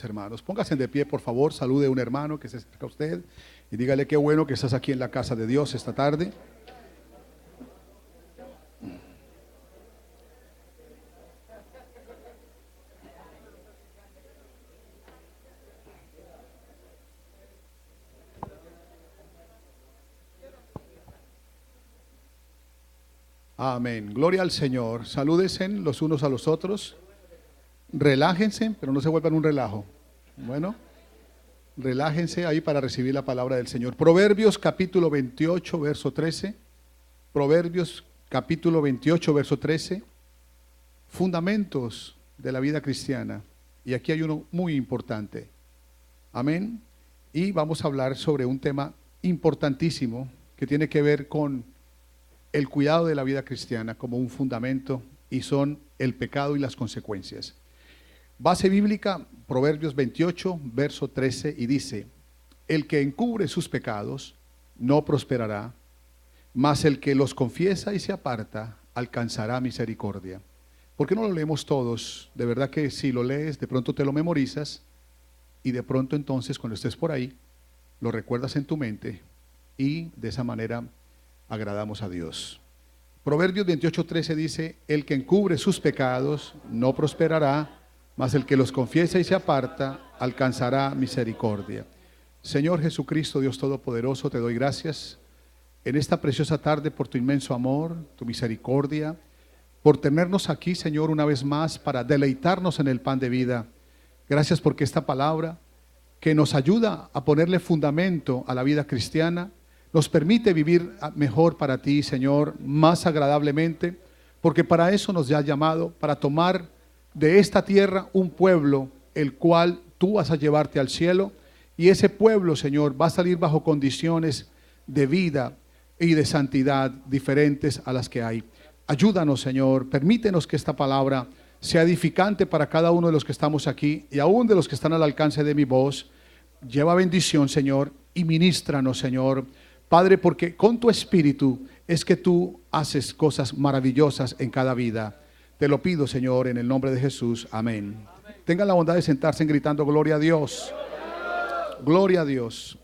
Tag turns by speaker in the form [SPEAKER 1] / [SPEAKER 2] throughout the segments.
[SPEAKER 1] Hermanos, póngase de pie, por favor, salude a un hermano que se acerca a usted y dígale qué bueno que estás aquí en la casa de Dios esta tarde. Amén, gloria al Señor. Salúdense los unos a los otros, relájense, pero no se vuelvan un relajo. Bueno, relájense ahí para recibir la palabra del Señor. Proverbios capítulo 28, verso 13. Proverbios capítulo 28, verso 13. Fundamentos de la vida cristiana. Y aquí hay uno muy importante. Amén. Y vamos a hablar sobre un tema importantísimo que tiene que ver con el cuidado de la vida cristiana como un fundamento, y son el pecado y las consecuencias. Base bíblica, Proverbios 28, verso 13, y dice: el que encubre sus pecados no prosperará, mas el que los confiesa y se aparta alcanzará misericordia. ¿Por qué no lo leemos todos? De verdad que si lo lees, de pronto te lo memorizas, y de pronto entonces cuando estés por ahí, lo recuerdas en tu mente, y de esa manera agradamos a Dios. Proverbios 28:13 dice: el que encubre sus pecados no prosperará, mas el que los confiesa y se aparta alcanzará misericordia. Señor Jesucristo, Dios Todopoderoso, te doy gracias en esta preciosa tarde por tu inmenso amor, tu misericordia, por tenernos aquí, Señor, una vez más para deleitarnos en el pan de vida. Gracias porque esta palabra que nos ayuda a ponerle fundamento a la vida cristiana nos permite vivir mejor para ti, Señor, más agradablemente, porque para eso nos has llamado, para tomar de esta tierra un pueblo, el cual tú vas a llevarte al cielo, y ese pueblo, Señor, va a salir bajo condiciones de vida y de santidad diferentes a las que hay. Ayúdanos, Señor, permítenos que esta palabra sea edificante para cada uno de los que estamos aquí, y aún de los que están al alcance de mi voz. Lleva bendición, Señor, y ministranos, Señor, Padre, porque con tu espíritu es que tú haces cosas maravillosas en cada vida. Te lo pido, Señor, en el nombre de Jesús. Amén. Tengan la bondad de sentarse gritando gloria a Dios. Gloria a Dios.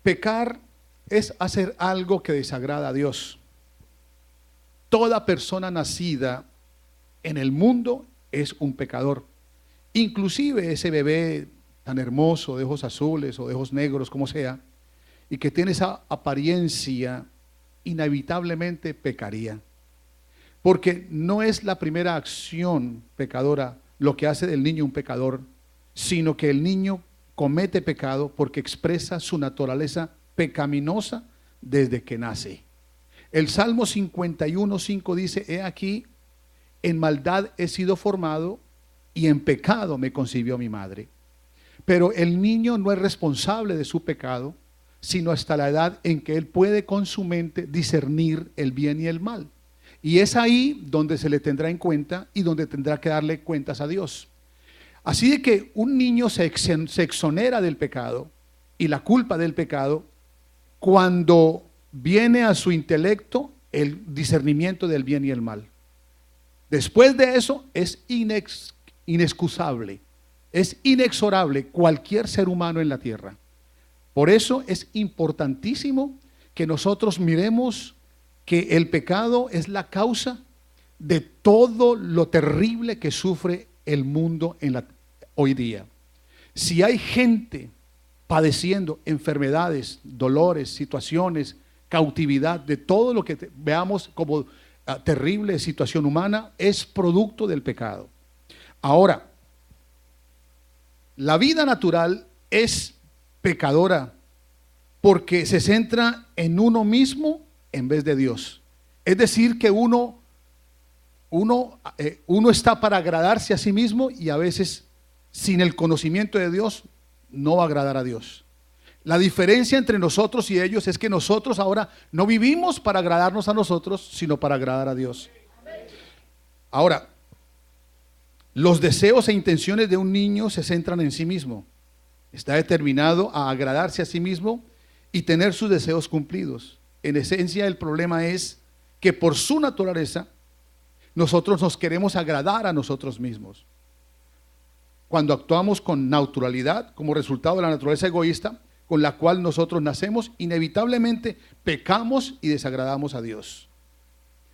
[SPEAKER 1] Pecar es hacer algo que desagrada a Dios. Toda persona nacida en el mundo es un pecador. Inclusive ese bebé tan hermoso, de ojos azules o de ojos negros, como sea, y que tiene esa apariencia, inevitablemente pecaría. Porque no es la primera acción pecadora lo que hace del niño un pecador, sino que el niño comete pecado porque expresa su naturaleza pecaminosa desde que nace. El Salmo 51:5 dice: he aquí, en maldad he sido formado, y en pecado me concibió mi madre. Pero el niño no es responsable de su pecado, sino hasta la edad en que él puede con su mente discernir el bien y el mal. Y es ahí donde se le tendrá en cuenta y donde tendrá que darle cuentas a Dios. Así de que un niño se exonera del pecado y la culpa del pecado cuando viene a su intelecto el discernimiento del bien y el mal. Después de eso es inexcusable. Es inexorable cualquier ser humano en la tierra. Por eso es importantísimo que nosotros miremos que el pecado es la causa de todo lo terrible que sufre el mundo hoy día. Si hay gente padeciendo enfermedades, dolores, situaciones, cautividad, de todo lo que veamos como terrible situación humana, es producto del pecado. Ahora, la vida natural es pecadora porque se centra en uno mismo en vez de Dios. Es decir, que uno está para agradarse a sí mismo, y a veces sin el conocimiento de Dios no va a agradar a Dios. La diferencia entre nosotros y ellos es que nosotros ahora no vivimos para agradarnos a nosotros, sino para agradar a Dios. Ahora, los deseos e intenciones de un niño se centran en sí mismo. Está determinado a agradarse a sí mismo y tener sus deseos cumplidos. En esencia, el problema es que por su naturaleza nosotros nos queremos agradar a nosotros mismos. cuando actuamos con naturalidad, como resultado de la naturaleza egoísta, con la cual nosotros nacemos, inevitablemente pecamos y desagradamos a Dios.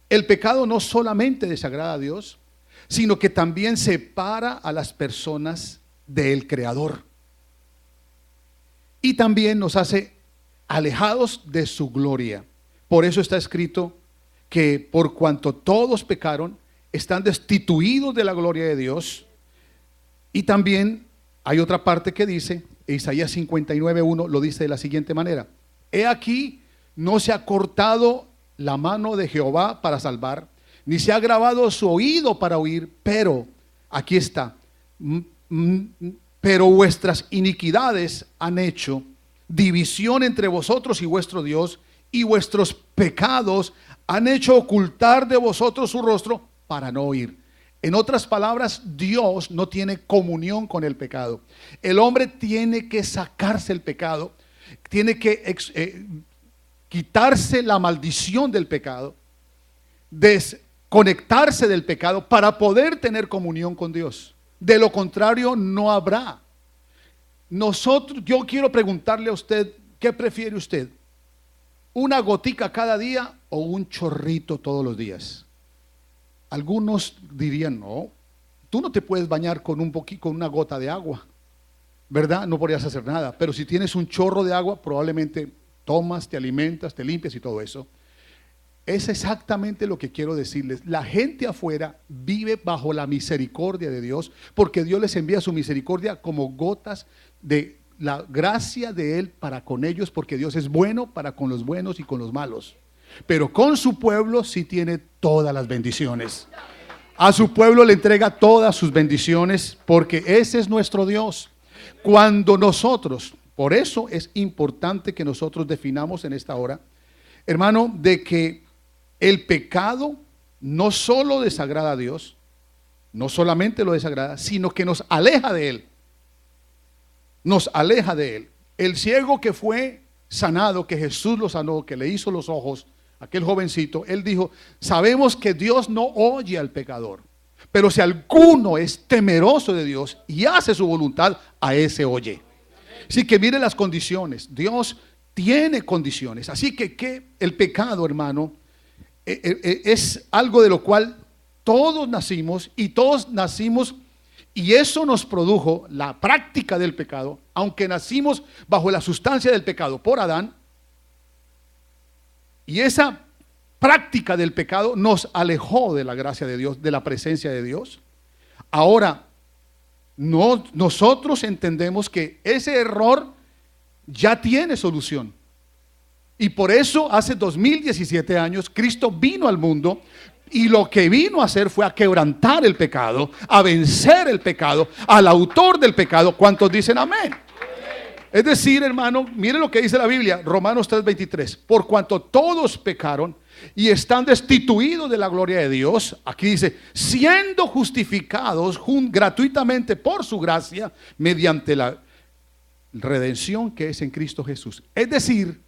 [SPEAKER 1] El pecado no solamente desagrada a Dios, sino que también separa a las personas del Creador. Y también nos hace alejados de su gloria. Por eso está escrito que por cuanto todos pecaron, están destituidos de la gloria de Dios. Y también hay otra parte que dice, Isaías 59:1 lo dice de la siguiente manera: he aquí, no se ha cortado la mano de Jehová para salvar, ni se ha agravado su oído para oír, pero, aquí está, pero vuestras iniquidades han hecho división entre vosotros y vuestro Dios, y vuestros pecados han hecho ocultar de vosotros su rostro para no oír. En otras palabras, Dios no tiene comunión con el pecado. El hombre tiene que sacarse el pecado, tiene que quitarse la maldición del pecado, desconectarse del pecado para poder tener comunión con Dios. De lo contrario, no habrá. Yo quiero preguntarle a usted, ¿qué prefiere usted? ¿Una gotica cada día o un chorrito todos los días? Algunos dirían, no, tú no te puedes bañar con una gota de agua, ¿verdad? No podrías hacer nada. Pero si tienes un chorro de agua, probablemente tomas, te alimentas, te limpias y todo eso. Es exactamente lo que quiero decirles. La gente afuera vive bajo la misericordia de Dios, porque Dios les envía su misericordia como gotas de la gracia de Él para con ellos, porque Dios es bueno para con los buenos y con los malos. Pero con su pueblo sí tiene todas las bendiciones. A su pueblo le entrega todas sus bendiciones, porque ese es nuestro Dios. Cuando nosotros, por eso es importante que nosotros definamos en esta hora, hermano, de que el pecado no solo desagrada a Dios, no solamente lo desagrada, sino que nos aleja de Él. Nos aleja de Él. El ciego que fue sanado, que Jesús lo sanó, que le hizo los ojos, aquel jovencito, él dijo, sabemos que Dios no oye al pecador, pero si alguno es temeroso de Dios y hace su voluntad, a ese oye. Así que mire las condiciones. Dios tiene condiciones. Así que el pecado, hermano, es algo de lo cual todos nacimos y eso nos produjo la práctica del pecado. Aunque nacimos bajo la sustancia del pecado por Adán, y esa práctica del pecado nos alejó de la gracia de Dios, de la presencia de Dios. Ahora, nosotros entendemos que ese error ya tiene solución. Y por eso hace 2017 años Cristo vino al mundo, y lo que vino a hacer fue a quebrantar el pecado, a vencer el pecado, al autor del pecado. ¿Cuántos dicen amén? Es decir, hermano, miren lo que dice la Biblia, Romanos 3:23. Por cuanto todos pecaron y están destituidos de la gloria de Dios, aquí dice, siendo justificados gratuitamente por su gracia, mediante la redención que es en Cristo Jesús. Es decir,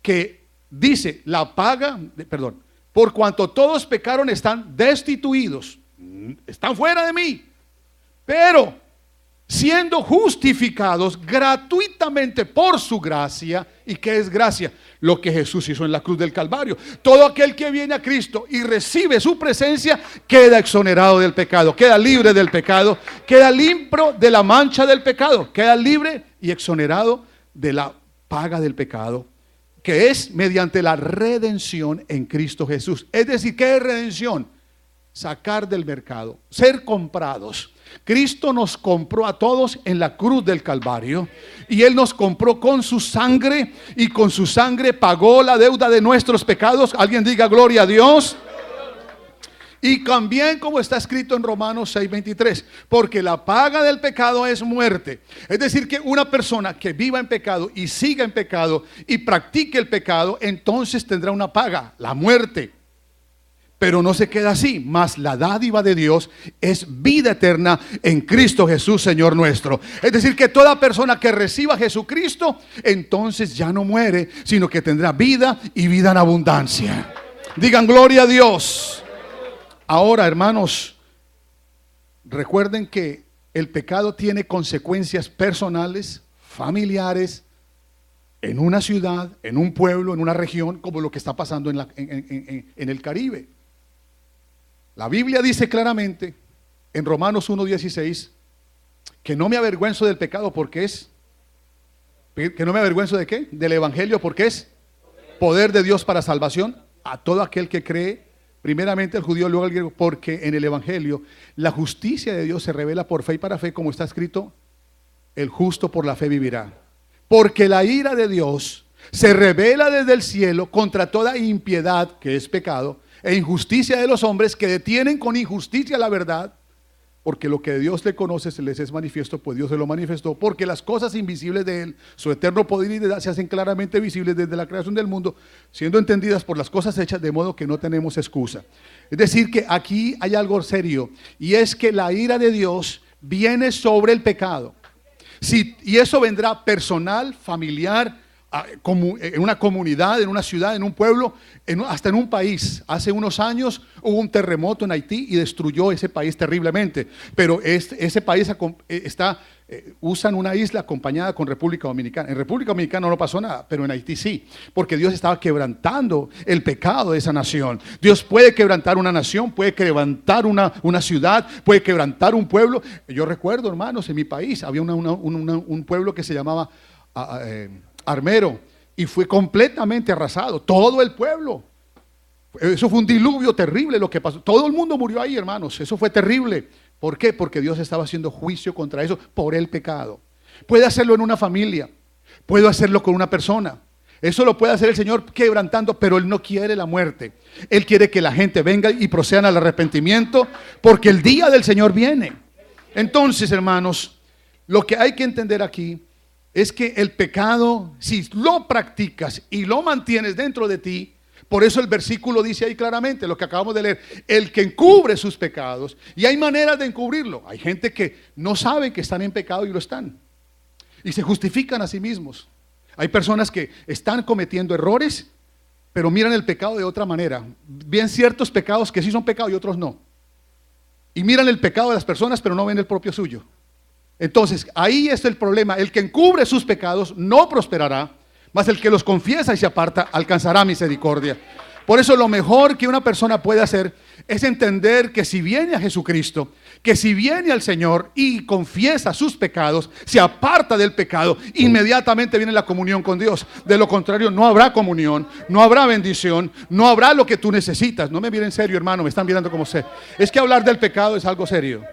[SPEAKER 1] que dice, por cuanto todos pecaron, están destituidos, están fuera de mí, pero siendo justificados gratuitamente por su gracia. ¿Y qué es gracia? Lo que Jesús hizo en la cruz del Calvario. Todo aquel que viene a Cristo y recibe su presencia queda exonerado del pecado, queda libre del pecado, queda limpio de la mancha del pecado, queda libre y exonerado de la paga del pecado, que es mediante la redención en Cristo Jesús. Es decir, ¿qué es redención? Sacar del mercado, ser comprados. Cristo nos compró a todos en la cruz del Calvario, y Él nos compró con su sangre, y con su sangre pagó la deuda de nuestros pecados. Alguien diga gloria a Dios. Y también, como está escrito en Romanos 6:23, porque la paga del pecado es muerte. Es decir, que una persona que viva en pecado y siga en pecado y practique el pecado, entonces tendrá una paga, la muerte. Pero no se queda así, mas la dádiva de Dios es vida eterna en Cristo Jesús, Señor nuestro. Es decir, que toda persona que reciba a Jesucristo, entonces ya no muere, sino que tendrá vida y vida en abundancia. Digan gloria a Dios. Ahora, hermanos, recuerden que el pecado tiene consecuencias personales, familiares, en una ciudad, en un pueblo, en una región, como lo que está pasando en el Caribe. La Biblia dice claramente en Romanos 1:16 que no me avergüenzo del pecado porque es, que no me avergüenzo de qué, del evangelio porque es poder de Dios para salvación a todo aquel que cree, primeramente al judío, luego al griego, porque en el evangelio la justicia de Dios se revela por fe y para fe, como está escrito, el justo por la fe vivirá. Porque la ira de Dios se revela desde el cielo contra toda impiedad, que es pecado, e injusticia de los hombres que detienen con injusticia la verdad, porque lo que de Dios le conoce se les es manifiesto, pues Dios se lo manifestó, porque las cosas invisibles de Él, su eterno poder y deidad, se hacen claramente visibles desde la creación del mundo, siendo entendidas por las cosas hechas, de modo que no tenemos excusa. Es decir, que aquí hay algo serio, y es que la ira de Dios viene sobre el pecado. Sí, y eso vendrá personal, familiar, en una comunidad, en una ciudad, en un pueblo, hasta en un país. Hace unos años hubo un terremoto en Haití y destruyó ese país terriblemente. Pero ese país usan una isla acompañada con República Dominicana. En República Dominicana no pasó nada, pero en Haití sí, porque Dios estaba quebrantando el pecado de esa nación. Dios puede quebrantar una nación, puede quebrantar una ciudad, puede quebrantar un pueblo. Yo recuerdo, hermanos, en mi país había un pueblo que se llamaba Armero, y fue completamente arrasado, todo el pueblo. Eso fue un diluvio terrible lo que pasó. Todo el mundo murió ahí, hermanos. Eso fue terrible. ¿Por qué? Porque Dios estaba haciendo juicio contra eso por el pecado. Puede hacerlo en una familia, puede hacerlo con una persona. Eso lo puede hacer el Señor quebrantando, pero Él no quiere la muerte. Él quiere que la gente venga y procedan al arrepentimiento, porque el día del Señor viene. Entonces, hermanos, lo que hay que entender aquí es que el pecado, si lo practicas y lo mantienes dentro de ti, por eso el versículo dice ahí claramente lo que acabamos de leer, el que encubre sus pecados, y hay maneras de encubrirlo. Hay gente que no sabe que están en pecado y lo están, y se justifican a sí mismos. Hay personas que están cometiendo errores, pero miran el pecado de otra manera. Ven ciertos pecados que sí son pecado y otros no. Y miran el pecado de las personas, pero no ven el propio suyo. Entonces, ahí es el problema. El que encubre sus pecados no prosperará, mas el que los confiesa y se aparta alcanzará misericordia. Por eso lo mejor que una persona puede hacer es entender que si viene a Jesucristo, que si viene al Señor y confiesa sus pecados, se aparta del pecado, inmediatamente viene la comunión con Dios. De lo contrario, no habrá comunión, no habrá bendición, no habrá lo que tú necesitas. No me miren serio, hermano, me están mirando como sé. Es que hablar del pecado es algo serio.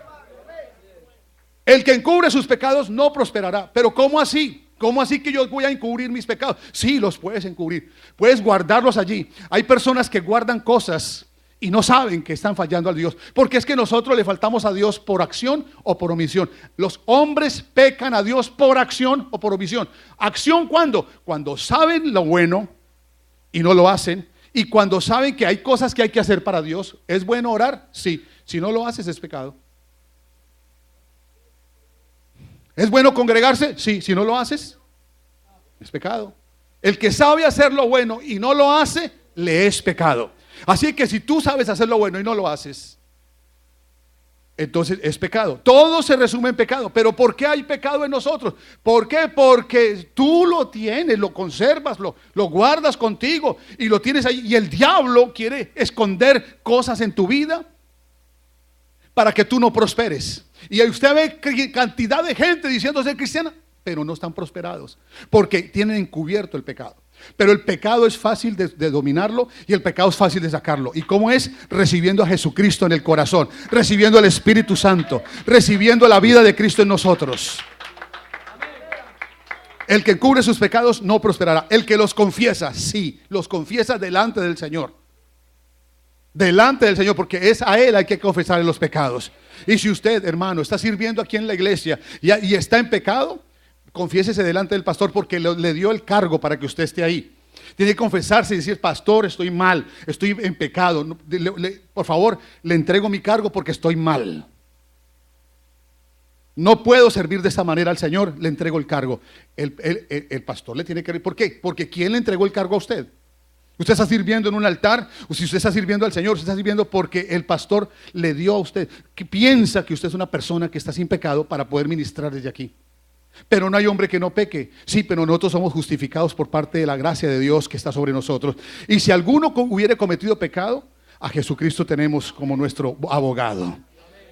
[SPEAKER 1] El que encubre sus pecados no prosperará. Pero ¿cómo así? ¿Cómo así que yo voy a encubrir mis pecados? Sí, los puedes encubrir. Puedes guardarlos allí. Hay personas que guardan cosas y no saben que están fallando a Dios. Porque es que nosotros le faltamos a Dios por acción o por omisión. Los hombres pecan a Dios por acción o por omisión. ¿Acción cuándo? Cuando saben lo bueno y no lo hacen. Y cuando saben que hay cosas que hay que hacer para Dios. ¿Es bueno orar? Sí. Si no lo haces es pecado. ¿Es bueno congregarse? Sí. Si no lo haces, es pecado. El que sabe hacer lo bueno y no lo hace, le es pecado. Así que si tú sabes hacer lo bueno y no lo haces, entonces es pecado. Todo se resume en pecado. Pero ¿por qué hay pecado en nosotros? ¿Por qué? Porque tú lo tienes, lo conservas, lo guardas contigo y lo tienes ahí. Y el diablo quiere esconder cosas en tu vida para que tú no prosperes. Y usted ve cantidad de gente diciendo ser cristiana, pero no están prosperados, porque tienen encubierto el pecado. Pero el pecado es fácil de dominarlo y el pecado es fácil de sacarlo. ¿Y cómo es? Recibiendo a Jesucristo en el corazón, recibiendo al Espíritu Santo, recibiendo la vida de Cristo en nosotros. El que encubre sus pecados no prosperará. El que los confiesa, sí, los confiesa delante del Señor. Delante del Señor, porque es a Él hay que confesar los pecados. Y si usted, hermano, está sirviendo aquí en la iglesia y está en pecado, confiésese delante del pastor, porque le dio el cargo para que usted esté ahí. Tiene que confesarse y decir: pastor, estoy mal, estoy en pecado, por favor, le entrego mi cargo porque estoy mal. No puedo servir de esa manera al Señor, le entrego el cargo. El pastor le tiene que... ¿Por qué? Porque ¿quién le entregó el cargo a usted? Usted está sirviendo en un altar, o si usted está sirviendo al Señor, usted está sirviendo porque el pastor le dio a usted, que piensa que usted es una persona que está sin pecado para poder ministrar desde aquí. Pero no hay hombre que no peque. Sí, pero nosotros somos justificados por parte de la gracia de Dios que está sobre nosotros. Y si alguno hubiere cometido pecado, a Jesucristo tenemos como nuestro abogado.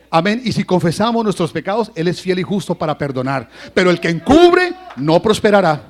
[SPEAKER 1] Amén. Y si confesamos nuestros pecados, Él es fiel y justo para perdonar. Pero el que encubre no prosperará.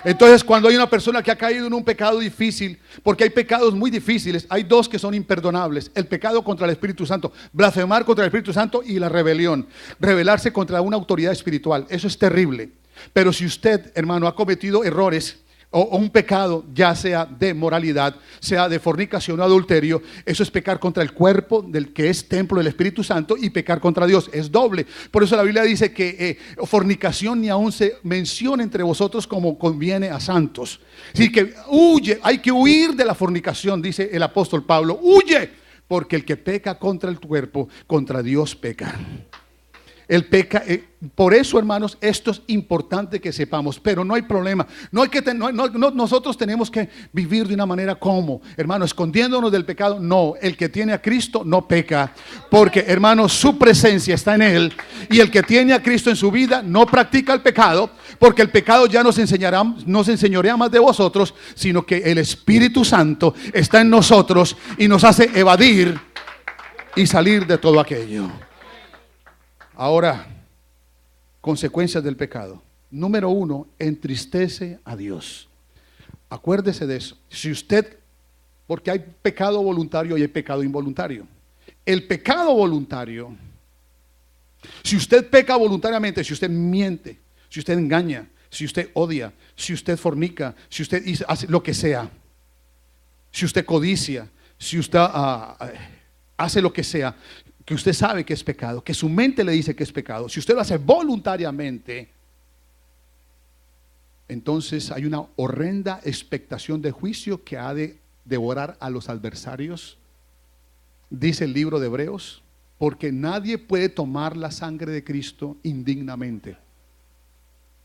[SPEAKER 1] Entonces, cuando hay una persona que ha caído en un pecado difícil, porque hay pecados muy difíciles, hay dos que son imperdonables: el pecado contra el Espíritu Santo, blasfemar contra el Espíritu Santo, y la rebelión, rebelarse contra una autoridad espiritual. Eso es terrible. Pero si usted, hermano, ha cometido errores o un pecado, ya sea de moralidad, sea de fornicación o adulterio, eso es pecar contra el cuerpo del que es templo del Espíritu Santo, y pecar contra Dios es doble. Por eso la Biblia dice que fornicación ni aún se menciona entre vosotros como conviene a santos. Así que huye, hay que huir de la fornicación, dice el apóstol Pablo. Huye, porque el que peca contra el cuerpo, contra Dios peca. El peca, por eso, hermanos, esto es importante que sepamos. Pero no hay problema. Nosotros tenemos que vivir de una manera como, hermano, escondiéndonos del pecado. No, el que tiene a Cristo no peca, porque, hermano, su presencia está en él. Y el que tiene a Cristo en su vida no practica el pecado, porque el pecado ya no se enseñorea más de vosotros, sino que el Espíritu Santo está en nosotros y nos hace evadir y salir de todo aquello. Ahora, consecuencias del pecado. Número 1, entristece a Dios. Acuérdese de eso. Si usted, porque hay pecado voluntario y hay pecado involuntario. El pecado voluntario, si usted peca voluntariamente, si usted miente, si usted engaña, si usted odia, si usted fornica, si usted hace lo que sea, si usted codicia, si usted hace lo que sea, que usted sabe que es pecado, que su mente le dice que es pecado, si usted lo hace voluntariamente, entonces hay una horrenda expectación de juicio que ha de devorar a los adversarios. Dice el libro de Hebreos, porque nadie puede tomar la sangre de Cristo indignamente,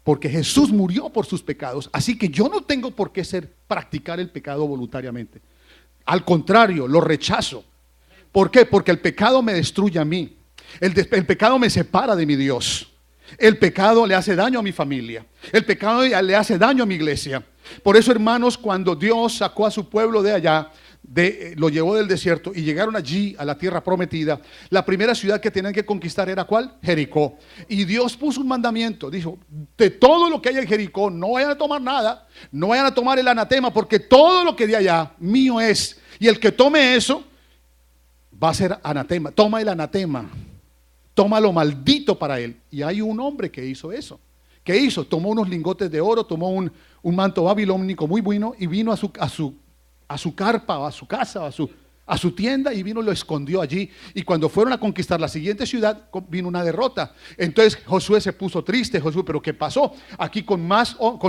[SPEAKER 1] porque Jesús murió por sus pecados. Así que yo no tengo por qué practicar el pecado voluntariamente. Al contrario, lo rechazo. ¿Por qué? Porque el pecado me destruye a mí. El pecado me separa de mi Dios. El pecado le hace daño a mi familia. El pecado le hace daño a mi iglesia. Por eso, hermanos, cuando Dios sacó a su pueblo de allá, lo llevó del desierto y llegaron allí a la tierra prometida, la primera ciudad que tenían que conquistar era ¿cuál? Jericó. Y Dios puso un mandamiento, dijo: de todo lo que hay en Jericó no vayan a tomar nada, no vayan a tomar el anatema, porque todo lo que de allá mío es, y el que tome eso va a ser anatema. Toma el anatema, toma lo maldito para él. Y hay un hombre que hizo eso. ¿Qué hizo? Tomó unos lingotes de oro, tomó un manto babilónico muy bueno y vino a su carpa, o a su casa, o a su tienda, y vino y lo escondió allí. Y cuando fueron a conquistar la siguiente ciudad, vino una derrota. Entonces Josué se puso triste. Josué, ¿pero qué pasó? Aquí con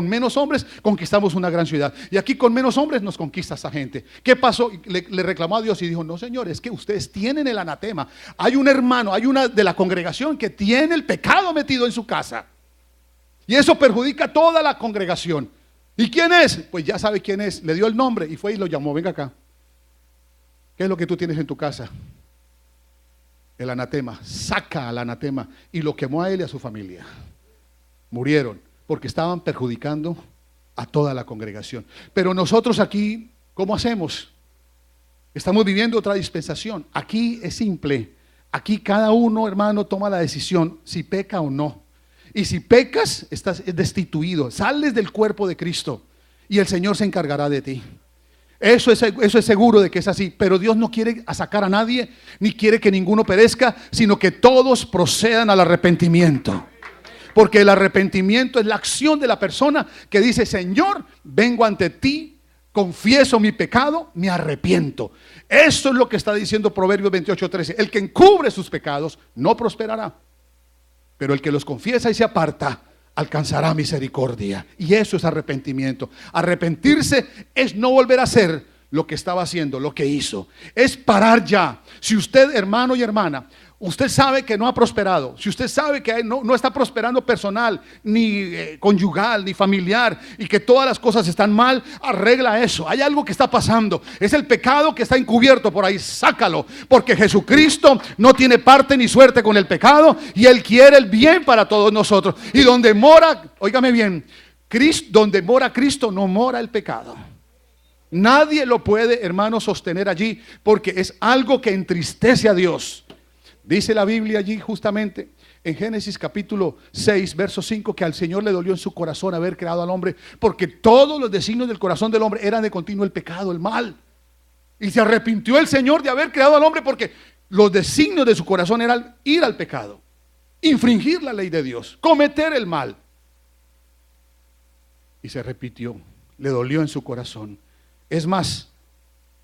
[SPEAKER 1] menos hombres conquistamos una gran ciudad, y aquí con menos hombres nos conquista esa gente. ¿Qué pasó? Le reclamó a Dios y dijo: no, señor, es que ustedes tienen el anatema. Hay un hermano, hay una de la congregación que tiene el pecado metido en su casa, y eso perjudica a toda la congregación. ¿Y quién es? Pues ya sabe quién es. Le dio el nombre y fue y lo llamó: venga acá. ¿Qué es lo que tú tienes en tu casa? El anatema. Saca al anatema. Y lo quemó a él y a su familia. Murieron porque estaban perjudicando a toda la congregación. Pero nosotros aquí, ¿cómo hacemos? Estamos viviendo otra dispensación. Aquí es simple. Aquí cada uno, hermano, toma la decisión si peca o no. Y si pecas, estás destituido, sales del cuerpo de Cristo y el Señor se encargará de ti. Eso es seguro de que es así. Pero Dios no quiere sacar a nadie, ni quiere que ninguno perezca, sino que todos procedan al arrepentimiento. Porque el arrepentimiento es la acción de la persona que dice: Señor, vengo ante ti, confieso mi pecado, me arrepiento. Eso es lo que está diciendo Proverbios 28:13. El que encubre sus pecados no prosperará, pero el que los confiesa y se aparta alcanzará misericordia. Y eso es arrepentimiento. Arrepentirse es no volver a hacer lo que estaba haciendo, lo que hizo. Es parar ya. Si usted, hermano y hermana, usted sabe que no ha prosperado, si usted sabe que no está prosperando personal, ni conyugal, ni familiar, y que todas las cosas están mal, arregla eso. Hay algo que está pasando, es el pecado que está encubierto por ahí, sácalo, porque Jesucristo no tiene parte ni suerte con el pecado, y Él quiere el bien para todos nosotros. Y donde mora, óigame bien, donde mora Cristo no mora el pecado. Nadie lo puede, hermano, sostener allí, porque es algo que entristece a Dios. Dice la Biblia allí justamente en Génesis capítulo 6 verso 5 que al Señor le dolió en su corazón haber creado al hombre, porque todos los designios del corazón del hombre eran de continuo el pecado, el mal. Y se arrepintió el Señor de haber creado al hombre, porque los designios de su corazón eran ir al pecado, infringir la ley de Dios, cometer el mal. Y se arrepintió, le dolió en su corazón. Es más,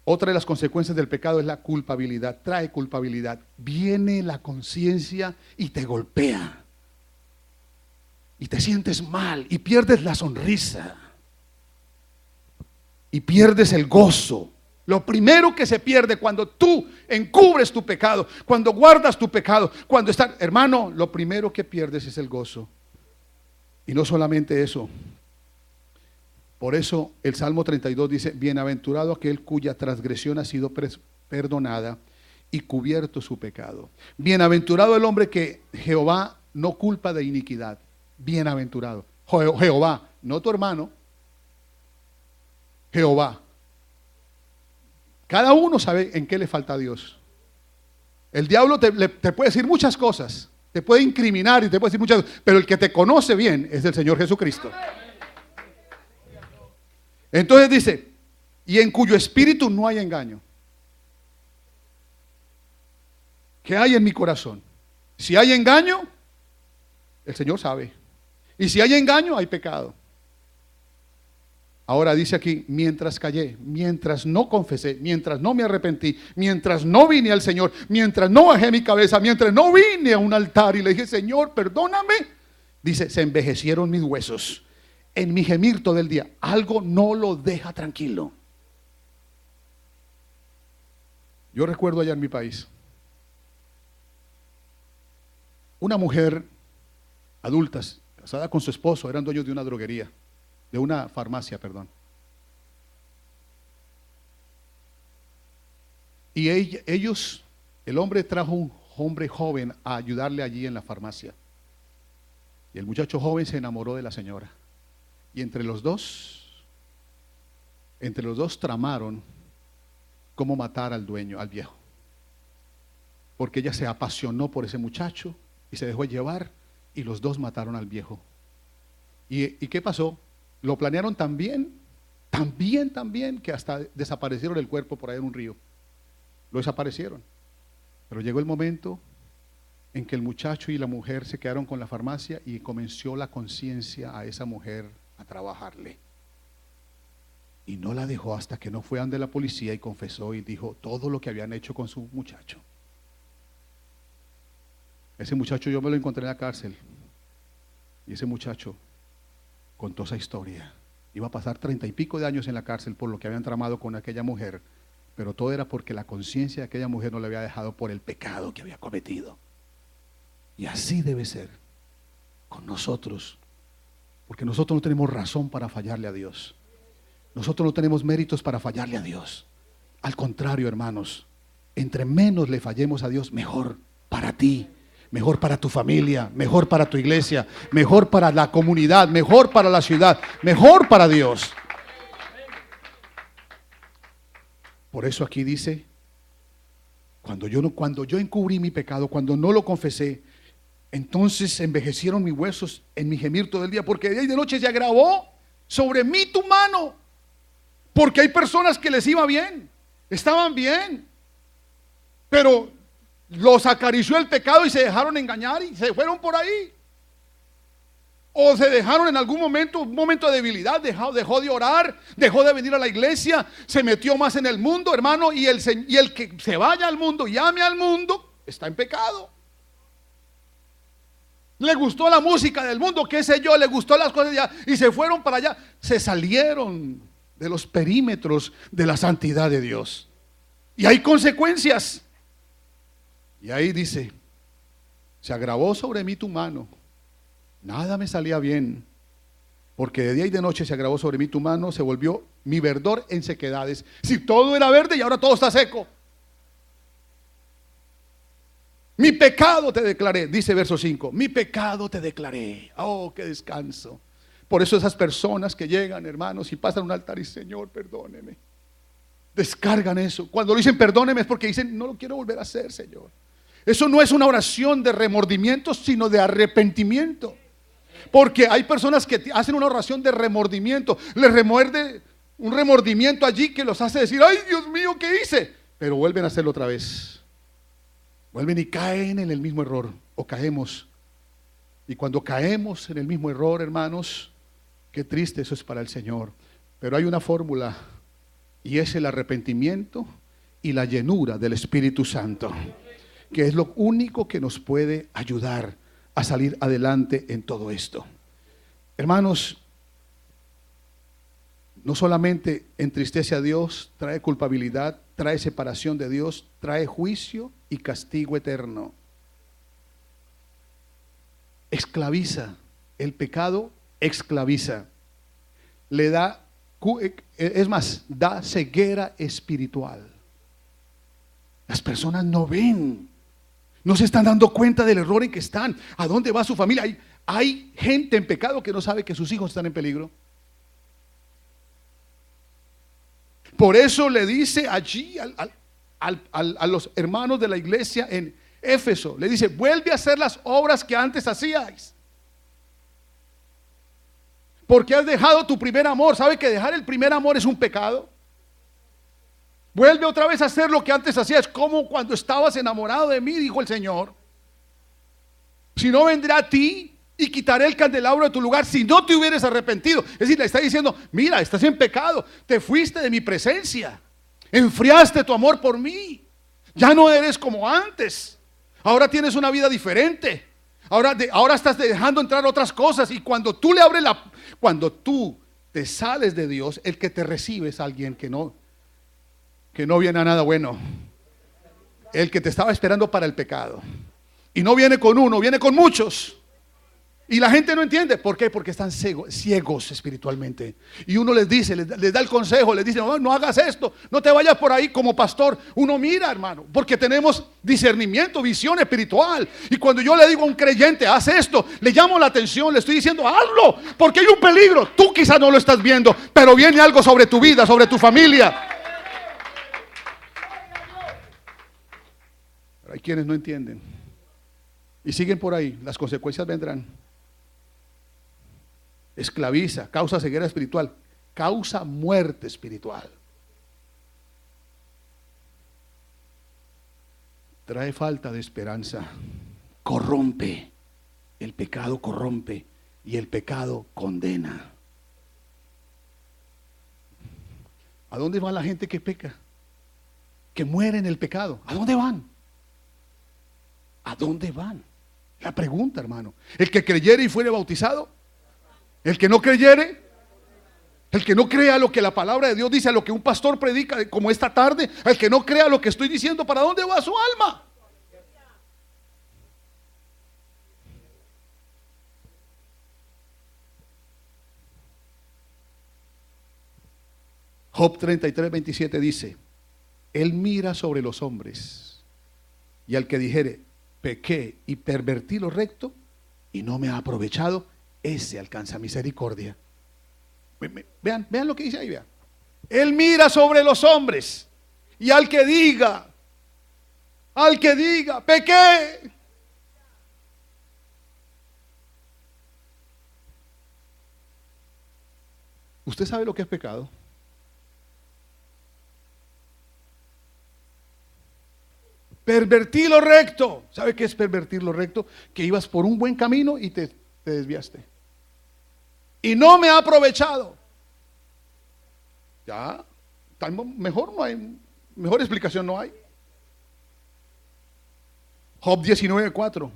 [SPEAKER 1] otra de las consecuencias del pecado es la culpabilidad. Trae culpabilidad. Viene la conciencia y te golpea. Y te sientes mal y pierdes la sonrisa. Y pierdes el gozo. Lo primero que se pierde cuando tú encubres tu pecado, cuando guardas tu pecado, cuando estás, hermano, lo primero que pierdes es el gozo. Y no solamente eso. Por eso el Salmo 32 dice: bienaventurado aquel cuya transgresión ha sido perdonada y cubierto su pecado. Bienaventurado el hombre que Jehová no culpa de iniquidad. Bienaventurado. Jehová, no tu hermano. Jehová. Cada uno sabe en qué le falta a Dios. El diablo te puede decir muchas cosas, te puede incriminar y te puede decir muchas cosas, pero el que te conoce bien es el Señor Jesucristo. Entonces dice, y en cuyo espíritu no hay engaño. ¿Qué hay en mi corazón? Si hay engaño, el Señor sabe. Y si hay engaño, hay pecado. Ahora dice aquí, mientras callé, mientras no confesé, mientras no me arrepentí, mientras no vine al Señor, mientras no bajé mi cabeza, mientras no vine a un altar y le dije: Señor, perdóname, dice, se envejecieron mis huesos. En mi gemir todo el día, algo no lo deja tranquilo. Yo recuerdo allá en mi país, una mujer adulta, casada con su esposo, eran dueños de una droguería, de una farmacia, perdón. Y ellos, el hombre trajo un hombre joven a ayudarle allí en la farmacia. Y el muchacho joven se enamoró de la señora. Y entre los dos tramaron cómo matar al dueño, al viejo. Porque ella se apasionó por ese muchacho y se dejó llevar, y los dos mataron al viejo. ¿Y qué pasó? Lo planearon tan bien, que hasta desaparecieron el cuerpo por ahí en un río. Lo desaparecieron. Pero llegó el momento en que el muchacho y la mujer se quedaron con la farmacia, y comenzó la conciencia a esa mujer a trabajarle. Y no la dejó hasta que no fue ante la policía y confesó y dijo todo lo que habían hecho con su muchacho. Ese muchacho yo me lo encontré en la cárcel, y ese muchacho contó esa historia. Iba a pasar 30 y pico de años en la cárcel por lo que habían tramado con aquella mujer, pero todo era porque la conciencia de aquella mujer no le había dejado por el pecado que había cometido. Y así debe ser con nosotros, porque nosotros no tenemos razón para fallarle a Dios. Nosotros no tenemos méritos para fallarle a Dios. Al contrario, hermanos, entre menos le fallemos a Dios, mejor para ti, mejor para tu familia, mejor para tu iglesia, mejor para la comunidad, mejor para la ciudad, mejor para Dios. Por eso aquí dice, cuando yo encubrí mi pecado, cuando no lo confesé, entonces envejecieron mis huesos en mi gemir todo el día, porque de día y de noche se agravó sobre mí tu mano. Porque hay personas que les iba bien, estaban bien, pero los acarició el pecado y se dejaron engañar y se fueron por ahí. O se dejaron en algún momento, un momento de debilidad, dejó de orar, dejó de venir a la iglesia, se metió más en el mundo, hermano, y el que se vaya al mundo y ame al mundo, está en pecado. Le gustó la música del mundo, qué sé yo, le gustó las cosas de allá, y se fueron para allá, se salieron de los perímetros de la santidad de Dios. Y hay consecuencias. Y ahí dice, Se agravó sobre mí tu mano. Nada me salía bien, porque de día y de noche se agravó sobre mí tu mano, se volvió mi verdor en sequedades. Si todo era verde y ahora todo está seco. Mi pecado te declaré, dice verso 5. Mi pecado te declaré. Oh, qué descanso. Por eso esas personas que llegan, hermanos, y pasan un altar y Señor, perdóneme. Descargan eso. Cuando lo dicen perdóneme es porque dicen no lo quiero volver a hacer, Señor. Eso no es una oración de remordimiento, sino de arrepentimiento. Porque hay personas que hacen una oración de remordimiento. Les remuerde un remordimiento allí que los hace decir, ay Dios mío, ¿qué hice? Pero vuelven a hacerlo otra vez. Vuelven y caen en el mismo error. O caemos. Y cuando caemos en el mismo error, hermanos, qué triste eso es para el Señor. Pero hay una fórmula. Y es el arrepentimiento y la llenura del Espíritu Santo, que es lo único que nos puede ayudar a salir adelante en todo esto. Hermanos, no solamente entristece a Dios, trae culpabilidad, trae separación de Dios, trae juicio y castigo eterno. Esclaviza, el pecado esclaviza, le da, es más, da ceguera espiritual. Las personas no ven, no se están dando cuenta del error en que están. ¿A dónde va su familia? Hay gente en pecado que no sabe que sus hijos están en peligro. Por eso le dice allí a los hermanos de la iglesia en Éfeso, le dice, vuelve a hacer las obras que antes hacíais. Porque has dejado tu primer amor. ¿Sabe que dejar el primer amor es un pecado? Vuelve otra vez a hacer lo que antes hacías, como cuando estabas enamorado de mí, dijo el Señor. Si no, vendré a ti y quitaré el candelabro de tu lugar si no te hubieras arrepentido. Es decir, le está diciendo, mira, estás en pecado, te fuiste de mi presencia, enfriaste tu amor por mí, ya no eres como antes, ahora tienes una vida diferente, ahora estás dejando entrar otras cosas. Y cuando tú le abres cuando tú te sales de Dios, el que te recibe es alguien que no viene a nada bueno. El que te estaba esperando para el pecado. Y no viene con uno, viene con muchos. Y la gente no entiende. ¿Por qué? Porque están ciegos espiritualmente. Y uno les dice, les da el consejo, les dice, no hagas esto, no te vayas por ahí como pastor. Uno mira, hermano, porque tenemos discernimiento, visión espiritual. Y cuando yo le digo a un creyente, haz esto, le llamo la atención, le estoy diciendo, hazlo, porque hay un peligro. Tú quizás no lo estás viendo, pero viene algo sobre tu vida, sobre tu familia. Hay quienes no entienden y siguen por ahí. Las consecuencias vendrán. Esclaviza, causa ceguera espiritual, causa muerte espiritual, trae falta de esperanza, corrompe. El pecado corrompe y el pecado condena. ¿A dónde va la gente que peca? Que muere en el pecado. ¿A dónde van? ¿A dónde van? La pregunta, hermano. El que creyere y fuere bautizado, el que no creyere, el que no crea lo que la palabra de Dios dice, a lo que un pastor predica como esta tarde, el que no crea lo que estoy diciendo, ¿para dónde va su alma? Job 33:27 dice, Él mira sobre los hombres, y al que dijere, pequé y pervertí lo recto y no me ha aprovechado, ese alcanza misericordia. Vean lo que dice ahí, vean. Él mira sobre los hombres, y al que diga, pequé. ¿Usted sabe lo que es pecado? Pervertí lo recto. ¿Sabe qué es pervertir lo recto? Que ibas por un buen camino y te desviaste. Y no me ha aprovechado. Ya, mejor no hay, mejor explicación no hay. Job 19:4.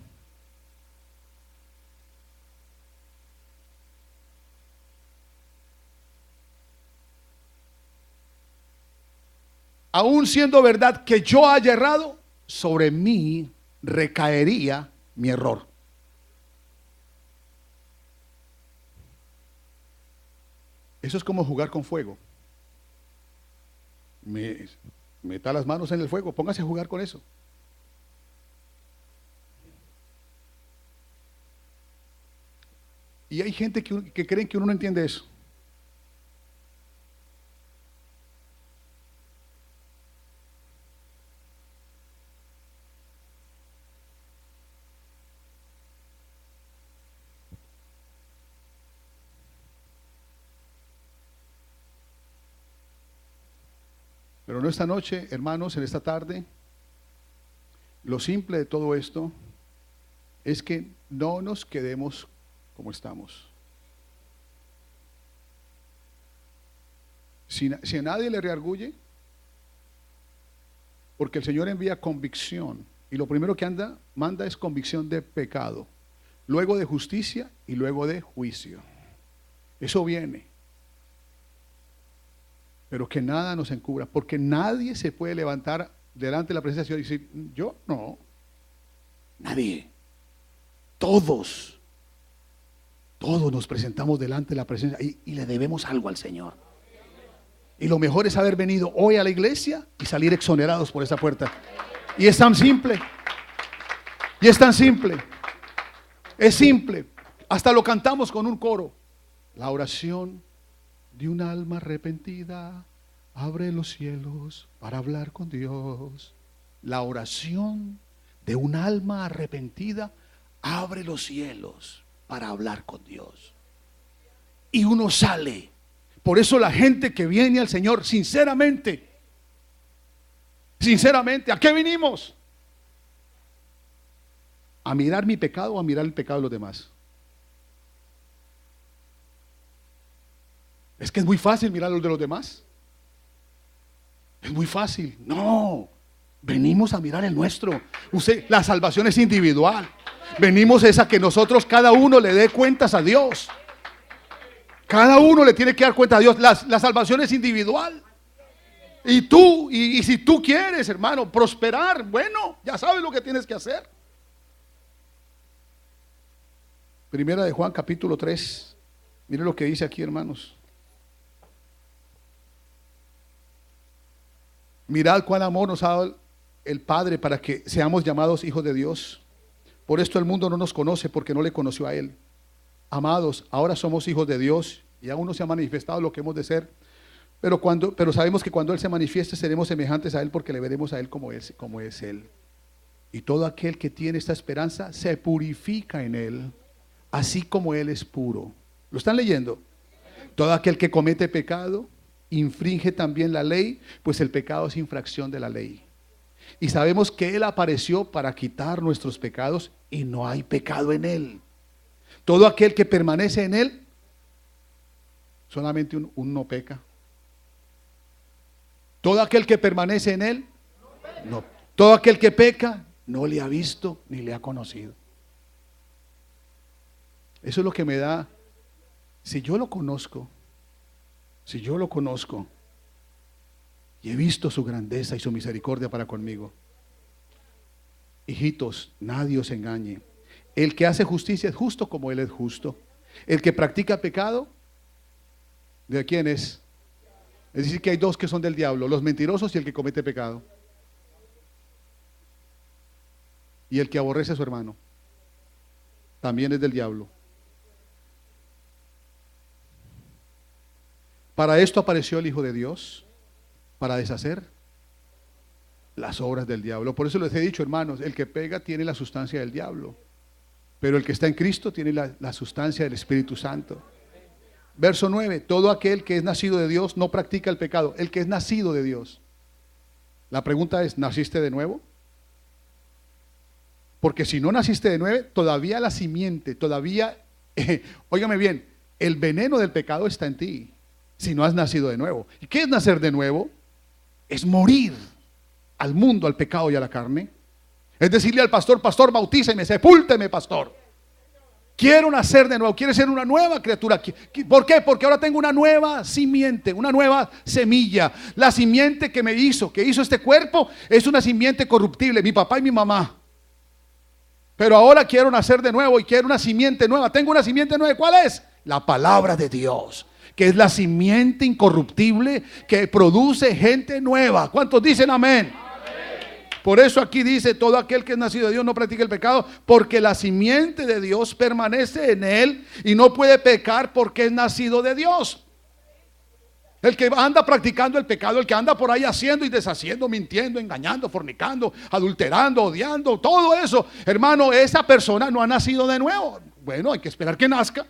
[SPEAKER 1] Aún siendo verdad que yo haya errado, sobre mí recaería mi error. Eso es como jugar con fuego. Meta las manos en el fuego, póngase a jugar con eso. Y hay gente que creen que uno no entiende eso. Pero no esta noche, hermanos, en esta tarde, lo simple de todo esto es que no nos quedemos como estamos. Si a nadie le reargulle, porque el Señor envía convicción, y lo primero que manda es convicción de pecado, luego de justicia y luego de juicio. Eso viene. Pero que nada nos encubra, porque nadie se puede levantar delante de la presencia de Dios y decir, yo no. Nadie. Todos nos presentamos delante de la presencia y le debemos algo al Señor. Y lo mejor es haber venido hoy a la iglesia y salir exonerados por esa puerta. Y es tan simple. Y es tan simple. Es simple. Hasta lo cantamos con un coro. La oración de un alma arrepentida abre los cielos para hablar con Dios. La oración de un alma arrepentida abre los cielos para hablar con Dios. Y uno sale. Por eso la gente que viene al Señor, sinceramente, ¿a qué vinimos? ¿A mirar mi pecado o a mirar el pecado de los demás? Es que es muy fácil mirar los de los demás. Es muy fácil. No, venimos a mirar el nuestro. La salvación es individual. Venimos es a que nosotros cada uno le dé cuentas a Dios. Cada uno le tiene que dar cuenta a Dios. La salvación es individual. Y si tú quieres, hermano, prosperar, bueno, ya sabes lo que tienes que hacer. Primera de Juan, capítulo 3. Mire lo que dice aquí, hermanos. Mirad cuán amor nos ha dado el Padre para que seamos llamados hijos de Dios. Por esto el mundo no nos conoce porque no le conoció a Él. Amados, ahora somos hijos de Dios y aún no se ha manifestado lo que hemos de ser. Pero sabemos que cuando Él se manifieste seremos semejantes a Él porque le veremos a Él como es Él. Y todo aquel que tiene esta esperanza se purifica en Él, así como Él es puro. ¿Lo están leyendo? Todo aquel que comete pecado infringe también la ley, pues el pecado es infracción de la ley. Y sabemos que Él apareció para quitar nuestros pecados y no hay pecado en Él. Todo aquel que permanece en Él, solamente un no peca. Todo aquel que permanece en Él, no. Todo aquel que peca, no le ha visto ni le ha conocido. Eso es lo que me da. Si yo lo conozco y he visto su grandeza y su misericordia para conmigo, hijitos, nadie os engañe. El que hace justicia es justo como Él es justo. El que practica pecado, ¿de quién es? Es decir que hay dos que son del diablo, los mentirosos y el que comete pecado. Y el que aborrece a su hermano también es del diablo. Para esto apareció el Hijo de Dios, para deshacer las obras del diablo. Por eso les he dicho, hermanos, el que pega tiene la sustancia del diablo, pero el que está en Cristo tiene la sustancia del Espíritu Santo. Verso 9, todo aquel que es nacido de Dios no practica el pecado, el que es nacido de Dios. La pregunta es, ¿naciste de nuevo? Porque si no naciste de nuevo, todavía la simiente, óigame bien, el veneno del pecado está en ti. Si no has nacido de nuevo. ¿Y qué es nacer de nuevo? Es morir al mundo, al pecado y a la carne. Es decirle al pastor, pastor, bautíceme, sepúlteme, pastor. Quiero nacer de nuevo, quiero ser una nueva criatura. ¿Por qué? Porque ahora tengo una nueva simiente, una nueva semilla. La simiente que hizo este cuerpo, es una simiente corruptible, mi papá y mi mamá. Pero ahora quiero nacer de nuevo y quiero una simiente nueva. Tengo una simiente nueva. ¿Cuál es? La palabra de Dios, que es la simiente incorruptible que produce gente nueva. ¿Cuántos dicen amén? Por eso aquí dice: todo aquel que es nacido de Dios no practica el pecado, porque la simiente de Dios permanece en él y no puede pecar porque es nacido de Dios. El que anda practicando el pecado, el que anda por ahí haciendo y deshaciendo, mintiendo, engañando, fornicando, adulterando, odiando, todo eso, hermano, esa persona no ha nacido de nuevo. Bueno, hay que esperar que nazca.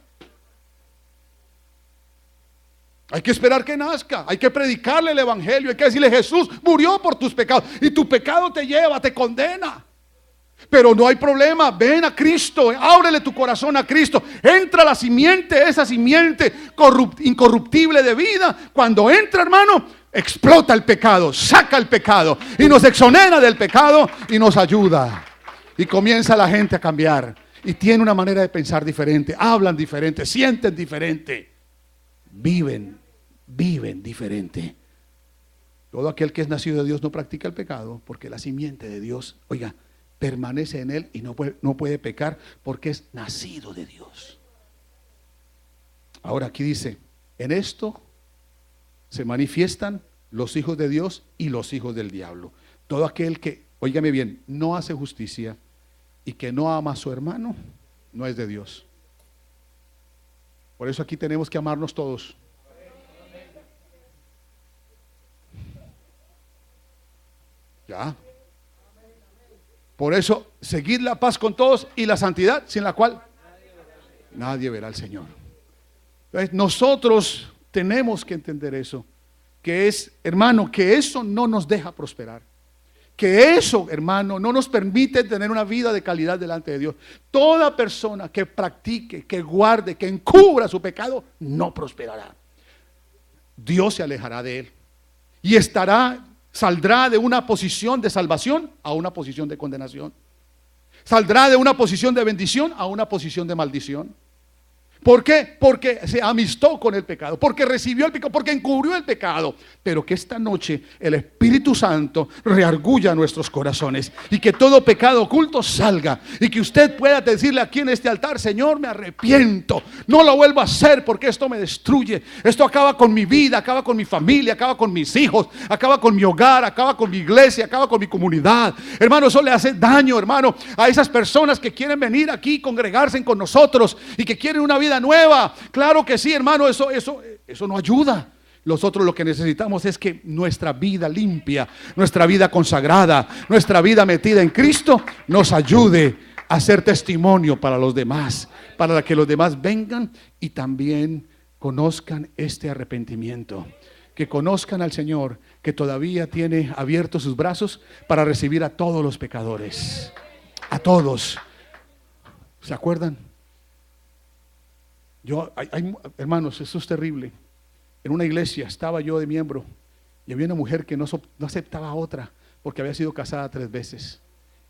[SPEAKER 1] Hay que esperar que nazca, hay que predicarle el evangelio, hay que decirle: Jesús murió por tus pecados y tu pecado te lleva, te condena. Pero no hay problema, ven a Cristo, ábrele tu corazón a Cristo, entra la simiente, esa simiente incorruptible de vida. Cuando entra, hermano, explota el pecado, saca el pecado y nos exonera del pecado y nos ayuda. Y comienza la gente a cambiar y tiene una manera de pensar diferente, hablan diferente, sienten diferente. Viven diferente. Todo aquel que es nacido de Dios no practica el pecado, porque la simiente de Dios, oiga, permanece en él y no puede pecar porque es nacido de Dios. Ahora aquí dice: en esto se manifiestan los hijos de Dios y los hijos del diablo. Todo aquel que, óigame bien, no hace justicia y que no ama a su hermano, no es de Dios. Por eso aquí tenemos que amarnos todos. Ya. Por eso, seguid la paz con todos y la santidad, sin la cual nadie verá al Señor. Entonces, nosotros tenemos que entender eso, que es, hermano, que eso no nos deja prosperar. Que eso, hermano, no nos permite tener una vida de calidad delante de Dios. Toda persona que practique, que guarde, que encubra su pecado, no prosperará. Dios se alejará de él y saldrá de una posición de salvación a una posición de condenación. Saldrá de una posición de bendición a una posición de maldición. ¿Por qué? Porque se amistó con el pecado, porque recibió el pecado, porque encubrió el pecado. Pero que esta noche el Espíritu Santo reargulla nuestros corazones y que todo pecado oculto salga, y que usted pueda decirle aquí en este altar: Señor, me arrepiento, no lo vuelvo a hacer porque esto me destruye, esto acaba con mi vida, acaba con mi familia, acaba con mis hijos, acaba con mi hogar, acaba con mi iglesia, acaba con mi comunidad. Hermano, eso le hace daño, hermano, a esas personas que quieren venir aquí y congregarse con nosotros y que quieren una vida nueva. Claro que sí, hermano, eso no ayuda. Nosotros lo que necesitamos es que nuestra vida limpia, nuestra vida consagrada, nuestra vida metida en Cristo nos ayude a ser testimonio para los demás, para que los demás vengan y también conozcan este arrepentimiento, que conozcan al Señor, que todavía tiene abiertos sus brazos para recibir a todos los pecadores, a todos. ¿Se acuerdan? Hermanos, eso es terrible. En una iglesia estaba yo de miembro y había una mujer que no aceptaba a otra porque había sido casada 3 veces.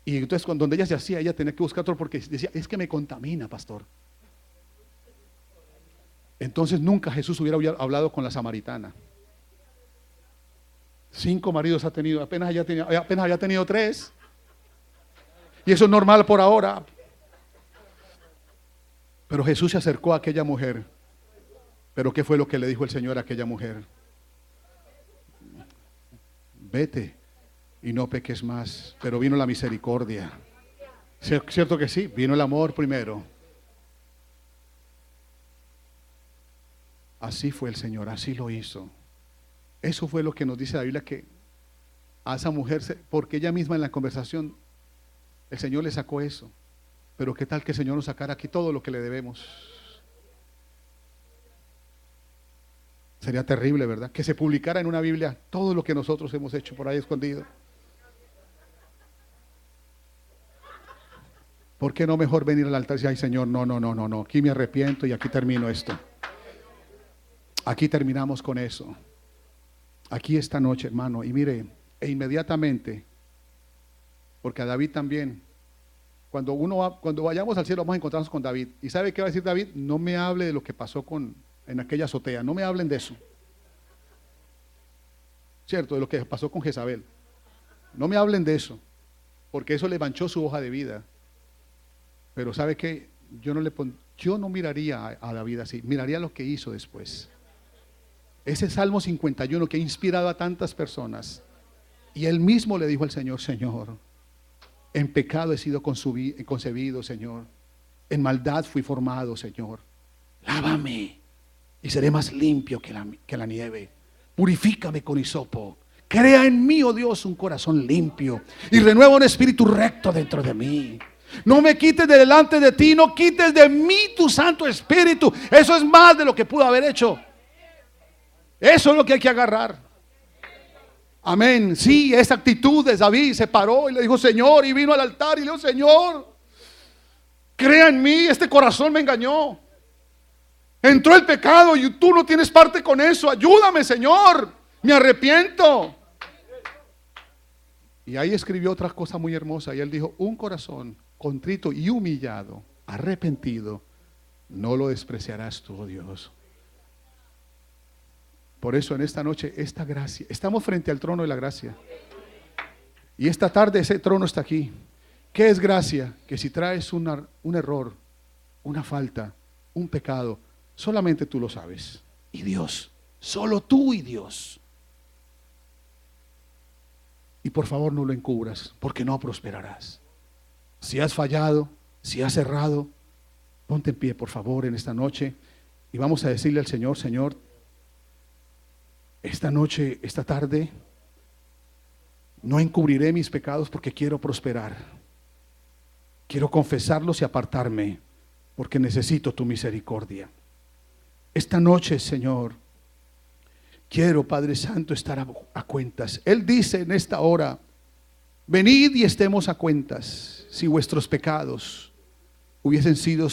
[SPEAKER 1] Y entonces donde ella se hacía, ella tenía que buscar otro porque decía: es que me contamina, pastor. Entonces nunca Jesús hubiera hablado con la samaritana. 5 maridos ha tenido, apenas había tenido 3. Y eso es normal por ahora. Pero Jesús se acercó a aquella mujer. Pero ¿qué fue lo que le dijo el Señor a aquella mujer? Vete y no peques más. Pero vino la misericordia. ¿Cierto que sí? Vino el amor primero. Así fue el Señor, así lo hizo. Eso fue lo que nos dice la Biblia, que a esa mujer, porque ella misma en la conversación, el Señor le sacó eso. Pero qué tal que el Señor nos sacara aquí todo lo que le debemos. Sería terrible, ¿verdad? Que se publicara en una Biblia todo lo que nosotros hemos hecho por ahí escondido. ¿Por qué no mejor venir al altar y decir: ay, Señor, no, aquí me arrepiento y aquí termino esto? Aquí terminamos con eso. Aquí esta noche, hermano, y mire, e inmediatamente, porque a David también, cuando vayamos al cielo vamos a encontrarnos con David. ¿Y sabe qué va a decir David? No me hable de lo que pasó en aquella azotea, no me hablen de eso. ¿Cierto? De lo que pasó con Jezabel. No me hablen de eso, porque eso le manchó su hoja de vida. Pero ¿sabe qué? Yo no miraría a David así, miraría lo que hizo después. Ese Salmo 51 que ha inspirado a tantas personas. Y él mismo le dijo al Señor: Señor, en pecado he sido concebido, Señor. En maldad fui formado, Señor. Lávame y seré más limpio que la nieve. Purifícame con hisopo. Crea en mí, oh Dios, un corazón limpio y renueva un espíritu recto dentro de mí. No me quites de delante de ti, no quites de mí tu Santo Espíritu. Eso es más de lo que pudo haber hecho. Eso es lo que hay que agarrar. Amén. Sí, esa actitud de David, se paró y le dijo: Señor, y vino al altar y le dijo: Señor, crea en mí, este corazón me engañó. Entró el pecado y tú no tienes parte con eso. Ayúdame, Señor, me arrepiento. Y ahí escribió otra cosa muy hermosa. Y él dijo: un corazón contrito y humillado, arrepentido, no lo despreciarás tú, oh Dios. Por eso en esta noche, esta gracia, estamos frente al trono de la gracia. Y esta tarde ese trono está aquí. ¿Qué es gracia? Que si traes un error, una falta, un pecado, solamente tú lo sabes. Y Dios, solo tú y Dios. Y por favor no lo encubras, porque no prosperarás. Si has fallado, si has errado, ponte en pie por favor en esta noche y vamos a decirle al Señor: Señor, esta noche, esta tarde, no encubriré mis pecados porque quiero prosperar. Quiero confesarlos y apartarme porque necesito tu misericordia. Esta noche, Señor, quiero, Padre Santo, estar a cuentas. Él dice en esta hora: venid y estemos a cuentas. Si vuestros pecados hubiesen sido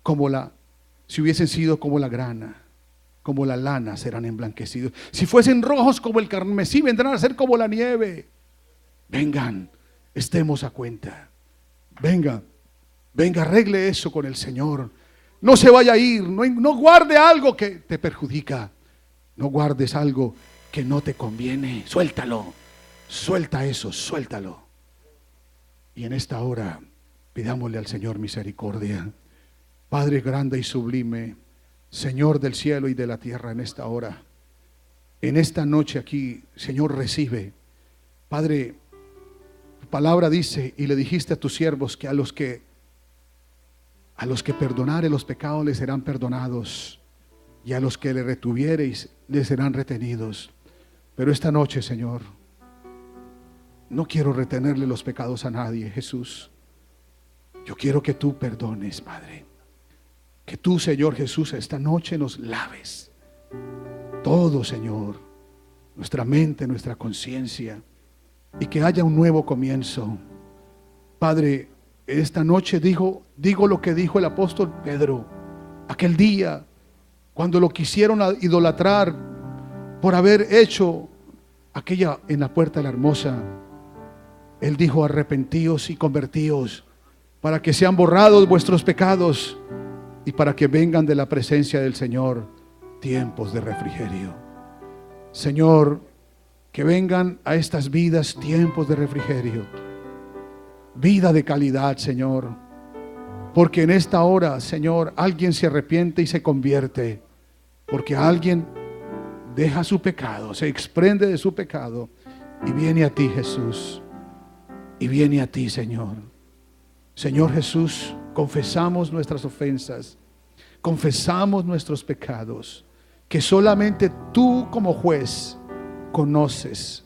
[SPEAKER 1] como la grana, como la lana, serán emblanquecidos. Si fuesen rojos como el carmesí, vendrán a ser como la nieve. Vengan, estemos a cuenta. Venga, arregle eso con el Señor. No se vaya a ir, no guarde algo que te perjudica. No guardes algo que no te conviene. Suéltalo, suelta eso, suéltalo. Y en esta hora pidámosle al Señor misericordia. Padre grande y sublime, Señor del cielo y de la tierra, en esta hora, en esta noche aquí, Señor, recibe. Padre, tu palabra dice, y le dijiste a tus siervos, que a los que perdonare los pecados les serán perdonados, y a los que le retuviereis les serán retenidos. Pero esta noche, Señor, no quiero retenerle los pecados a nadie, Jesús. Yo quiero que tú perdones, Padre. Que tú, Señor Jesús, esta noche nos laves todo, Señor, nuestra mente, nuestra conciencia, y que haya un nuevo comienzo. Padre, esta noche digo lo que dijo el apóstol Pedro aquel día, cuando lo quisieron idolatrar por haber hecho aquella en la puerta de la hermosa. Él dijo: arrepentíos y convertíos, para que sean borrados vuestros pecados y para que vengan de la presencia del Señor tiempos de refrigerio. Señor, que vengan a estas vidas tiempos de refrigerio, vida de calidad, Señor, porque en esta hora, Señor, alguien se arrepiente y se convierte, porque alguien deja su pecado, se desprende de su pecado y viene a ti, Jesús. Y viene a ti, Señor. Señor Jesús, confesamos nuestras ofensas, confesamos nuestros pecados, que solamente tú como juez conoces